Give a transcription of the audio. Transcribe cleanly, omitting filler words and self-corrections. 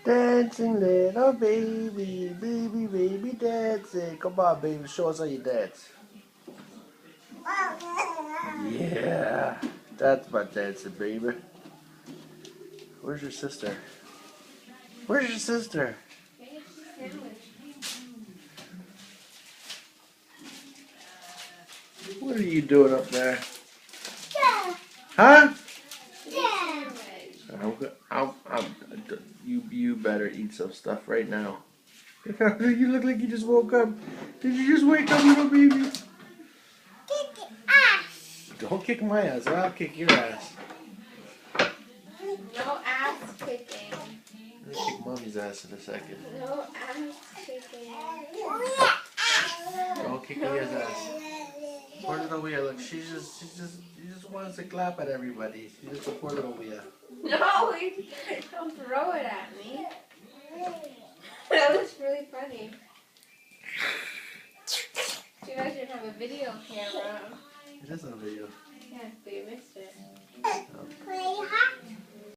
Dancing little baby, baby, baby dancing. Come on, baby, show us how you dance. Yeah, that's my dancing, baby. Where's your sister? Where's your sister? What are you doing up there? Huh? You better eat some stuff right now. You look like you just woke up. Did you just wake up, little baby? Don't kick my ass, or I'll kick your ass. No ass kicking. I'm gonna kick mommy's ass in a second. No ass kicking. Don't kick Leah's ass. Poor little Leah, look, she just wants to clap at everybody. She's just a poor little Leah. No, don't throw it at me. That was really funny. You guys should have a video camera. It is on video.